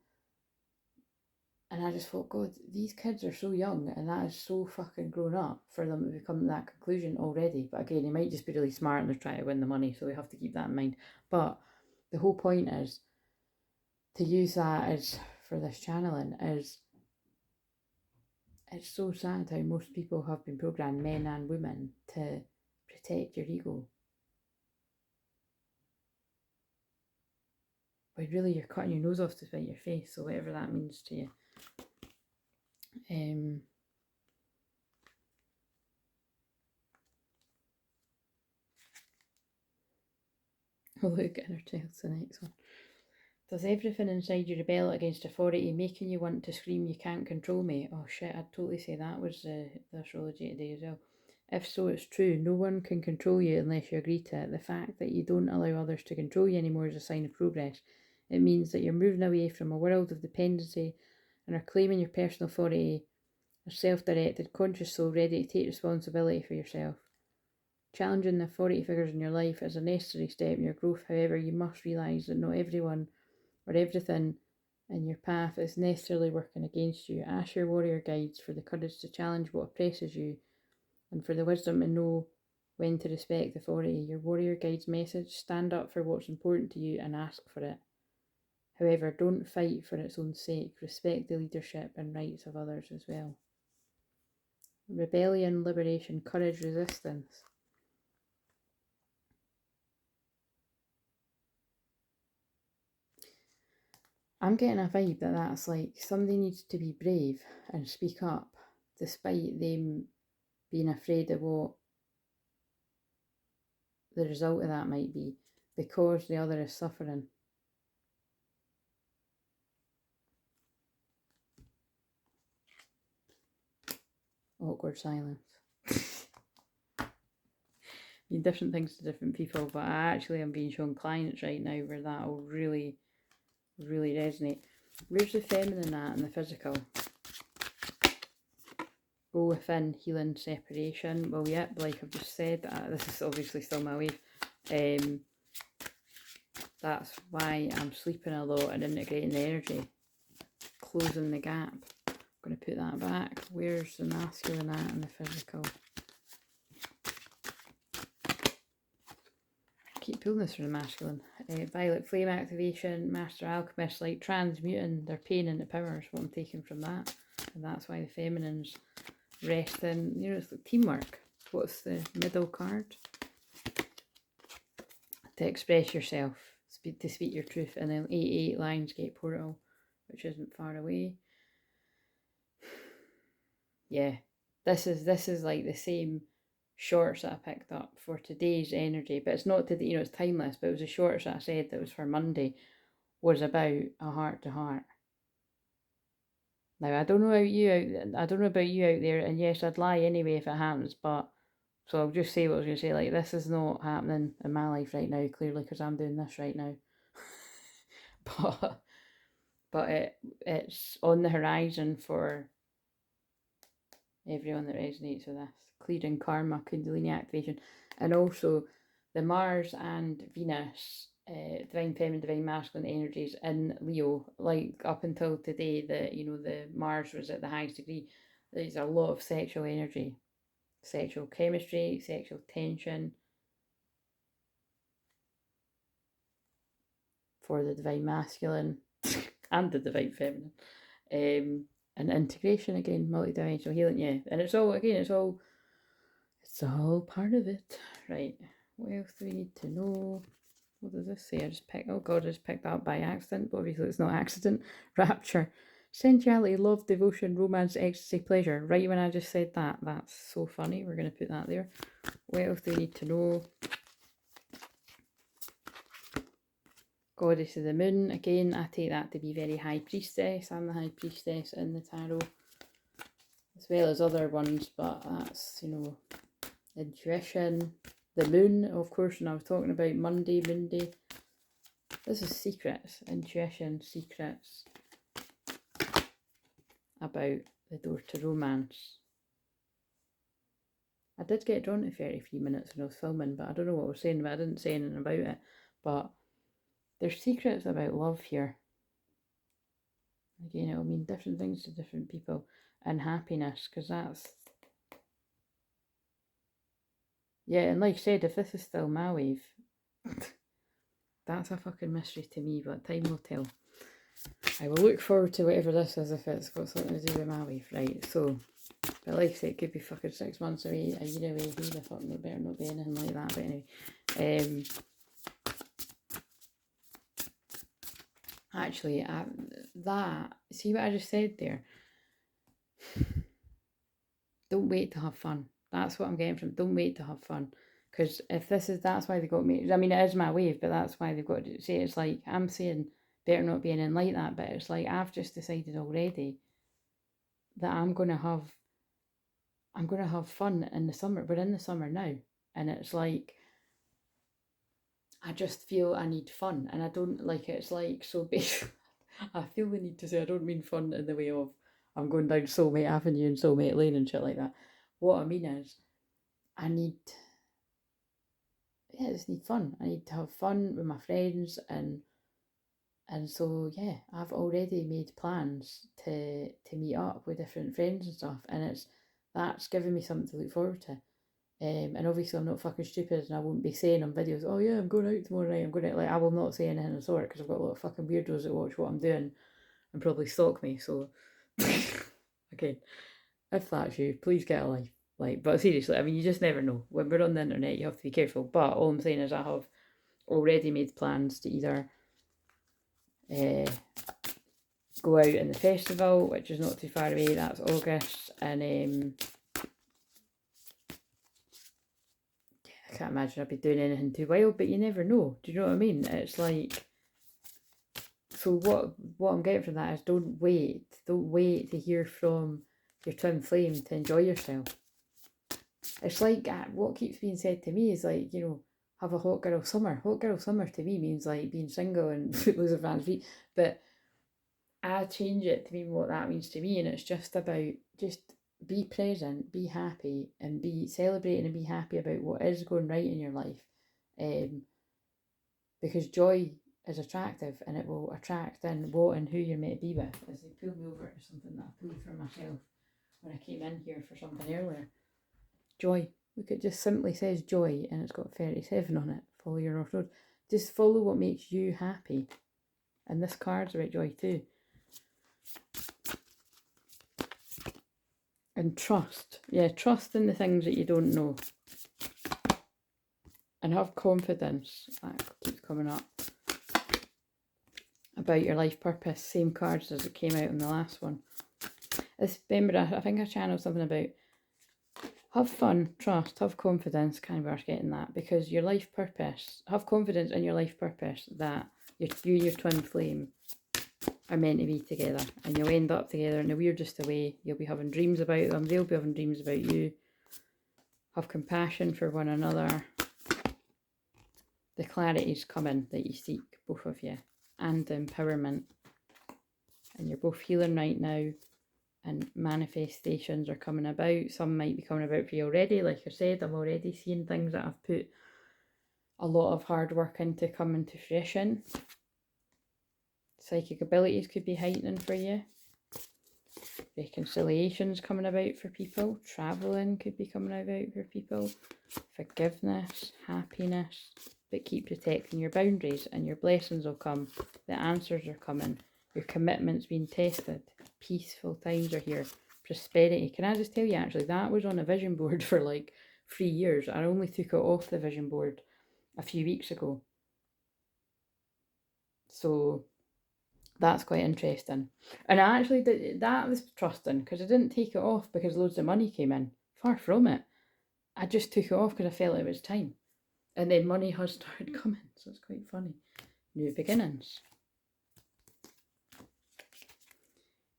I just thought, God, these kids are so young, and that is so fucking grown up for them to become that conclusion already. But again, he might just be really smart and they're trying to win the money, so we have to keep that in mind. But the whole point is to use that as for this channeling is it's so sad how most people have been programmed, men and women, to protect your ego. But really you're cutting your nose off to spite your face, so whatever that means to you. Oh look, inner child's the next one. Does everything inside you rebel against authority, making you want to scream, you can't control me? Oh shit, I'd totally say that was the astrology today as well. If so, it's true. No one can control you unless you agree to it. The fact that you don't allow others to control you anymore is a sign of progress. It means that you're moving away from a world of dependency and are claiming your personal authority as self-directed, conscious soul ready to take responsibility for yourself. Challenging the authority figures in your life is a necessary step in your growth. However, you must realise that not everyone or everything in your path is necessarily working against you. Ask your warrior guides for the courage to challenge what oppresses you and for the wisdom to know when to respect authority. Your warrior guide's message: stand up for what's important to you and ask for it. However, don't fight for its own sake. Respect the leadership and rights of others as well. Rebellion, liberation, courage, resistance. I'm getting a vibe that that's like somebody needs to be brave and speak up despite them being afraid of what the result of that might be because the other is suffering. Awkward silence. Mean different things to different people, but I actually am being shown clients right now where that will really, really resonate. Where's the feminine at in the physical? Go within, healing, separation. Well, yep, like I've just said, this is obviously still my wave. That's why I'm sleeping a lot and integrating the energy. Closing the gap. I'm going to put that back. Where's the masculine at in the physical? Keep pulling this for the masculine. Violet flame activation, master alchemist, like transmuting their pain into power is what I'm taking from that. And that's why the feminine's resting. You know, it's like teamwork. What's the middle card? To express yourself, to speak your truth. And then 88 Lionsgate portal, which isn't far away. Yeah, this is like the same shorts that I picked up for today's energy, but it's not today, you know, it's timeless, but it was the shorts that I said that was for Monday, was about a heart to heart. Now I don't know about you out there, and yes, I'd lie anyway if it happens, but so I'll just say what I was going to say, like this is not happening in my life right now, clearly, because I'm doing this right now. but it's on the horizon for everyone that resonates with this. Clearing karma, kundalini activation, and also the Mars and Venus, divine feminine, divine masculine energies in Leo. Like up until today, the Mars was at the highest degree. There's a lot of sexual energy, sexual chemistry, sexual tension for the divine masculine and the divine feminine. And integration again, multi-dimensional healing, yeah. And it's all part of it. Right. What else do we need to know? What does this say? I just picked that up by accident, but obviously it's not accident. Rapture. Sensuality, love, devotion, romance, ecstasy, pleasure. Right when I just said that. That's so funny. We're going to put that there. What else do we need to know? Goddess of the Moon. Again, I take that to be very High Priestess. I'm the High Priestess in the tarot, as well as other ones, but that's, you know, intuition. The Moon, of course, and I was talking about Monday. This is secrets, intuition, secrets about the door to romance. I did get drawn to 33 minutes when I was filming, but I don't know what I was saying, but I didn't say anything about it. But there's secrets about love here. Again, it'll mean different things to different people. And happiness, because that's... Yeah, and like I said, if this is still my wave, that's a fucking mystery to me, but time will tell. I will look forward to whatever this is if it's got something to do with my wave, right? So, but like I say, it could be fucking 6 months away, a year away, who the fuck, there better not be anything like that, but anyway. Actually, see what I just said there? Don't wait to have fun. That's what I'm getting from, don't wait to have fun. Because if this is, that's why they got me, I mean, it is my wave, but that's why they've got to say, it's like, I'm saying, better not be anything like that, but it's like, I've just decided already that I'm going to have fun in the summer. We're in the summer now, and it's like, I just feel I need fun, and I don't like it. It's like, so basically, I feel the need to say, I don't mean fun in the way of I'm going down Soulmate Avenue and Soulmate Lane and shit like that. What I mean is, I just need fun. I need to have fun with my friends, and so yeah, I've already made plans to meet up with different friends and stuff, and that's giving me something to look forward to. And obviously I'm not fucking stupid, and I won't be saying on videos, oh yeah, I'm going out tomorrow night, I'm going out, like, I will not say anything of the sort, because I've got a lot of fucking weirdos that watch what I'm doing and probably stalk me, so okay, if that's you, please get a life. Like, but seriously, I mean, you just never know. When we're on the internet, you have to be careful, but all I'm saying is I have already made plans to either go out in the festival, which is not too far away, that's August, and I can't imagine I'd be doing anything too wild, but you never know. Do you know what I mean? It's like, so what I'm getting from that is don't wait to hear from your twin flame to enjoy yourself. It's like, what keeps being said to me is like, you know, have a hot girl summer. Hot girl summer to me means like being single and footloose of fans feet, but I change it to mean what that means to me, and it's just about just be present, be happy, and be celebrating and be happy about what is going right in your life, because joy is attractive, and it will attract in what and who you're meant to be with. As they pull me over to something that I pulled for myself when I came in here for something earlier. Joy. Look, it just simply says joy, and it's got 37 on it. Follow your North Road. Just follow what makes you happy. And this card's about joy too. And trust. Yeah, trust in the things that you don't know. And have confidence. That keeps coming up. About your life purpose. Same cards as it came out in the last one. Remember, I think I channeled something about have fun, trust, have confidence. Kind of worth getting that, because your life purpose, have confidence in your life purpose that you and your twin flame are meant to be together, and you'll end up together in the weirdest way. You'll be having dreams about them, they'll be having dreams about you. Have compassion for one another. The clarity's coming that you seek, both of you, and the empowerment. And you're both healing right now, and manifestations are coming about. Some might be coming about for you already. Like I said, I'm already seeing things that I've put a lot of hard work into coming to fruition. Psychic abilities could be heightening for you. Reconciliations coming about for people. Travelling could be coming about for people. Forgiveness, happiness. But keep protecting your boundaries, and your blessings will come. The answers are coming. Your commitment's being tested. Peaceful times are here. Prosperity. Can I just tell you, actually, that was on a vision board for like 3 years. I only took it off the vision board a few weeks ago. So that's quite interesting. And I actually did, that was trusting, because I didn't take it off because loads of money came in. Far from it. I just took it off because I felt it was time. And then money has started coming, so it's quite funny. new beginnings.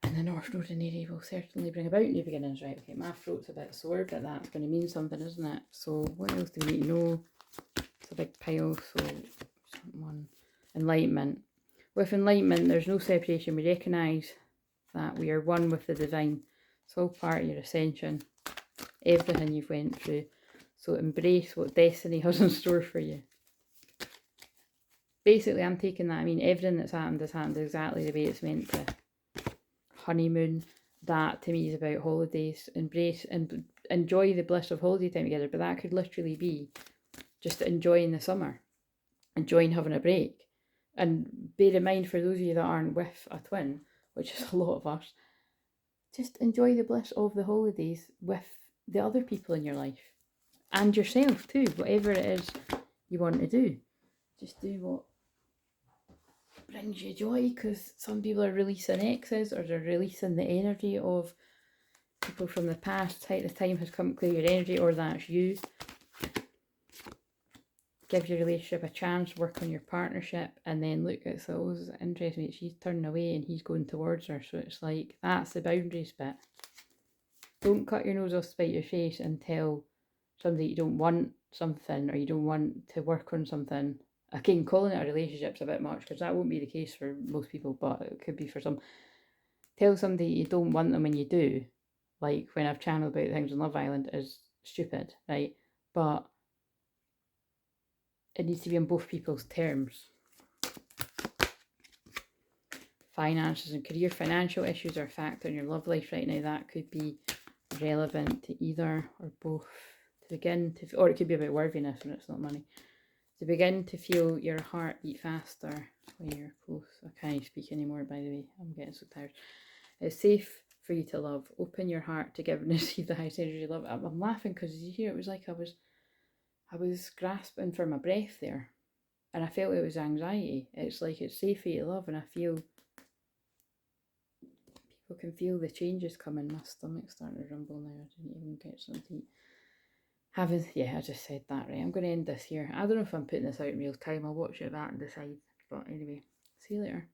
And the North Node in Aries will certainly bring about new beginnings. Right, okay, my throat's a bit sore, but that's going to mean something, isn't it? So what else do we need to know? It's a big pile, so someone. Enlightenment. With enlightenment, there's no separation. We recognise that we are one with the divine. It's all part of your ascension. Everything you've went through. So embrace what destiny has in store for you. Basically, I'm taking that. I mean, everything that's happened has happened exactly the way it's meant to. Honeymoon, that to me is about holidays. Embrace and enjoy the bliss of holiday time together. But that could literally be just enjoying the summer. Enjoying having a break. And bear in mind, for those of you that aren't with a twin, which is a lot of us, just enjoy the bliss of the holidays with the other people in your life. And yourself too, whatever it is you want to do. Just do what brings you joy, because some people are releasing exes, or they're releasing the energy of people from the past. The time has come to clear your energy, or that's you. Give your relationship a chance, work on your partnership, and then look, it's always interesting. She's turning away and he's going towards her, so it's like, that's the boundaries bit. Don't cut your nose off to spite your face and tell somebody you don't want something, or you don't want to work on something. Again, calling it a relationship's a bit much, because that won't be the case for most people, but it could be for some. Tell somebody you don't want them when you do, like when I've channeled about things on Love Island, is stupid, right? But it needs to be on both people's terms. Finances and career. Financial issues are a factor in your love life right now. That could be relevant to either or both. To begin to, or it could be about worthiness when it's not money. To begin to feel your heart beat faster when you're close. I can't speak anymore, by the way. I'm getting so tired. It's safe for you to love. Open your heart to give and receive the highest energy of love. I'm laughing because you hear it was like I was grasping for my breath there, and I felt it was anxiety. It's like it's safe for you to love, and I feel people can feel the changes coming. My stomach's starting to rumble now. I didn't even get something to eat. Yeah, I just said that, right? I'm going to end this here. I don't know if I'm putting this out in real time. I'll watch it back and decide. But anyway, see you later.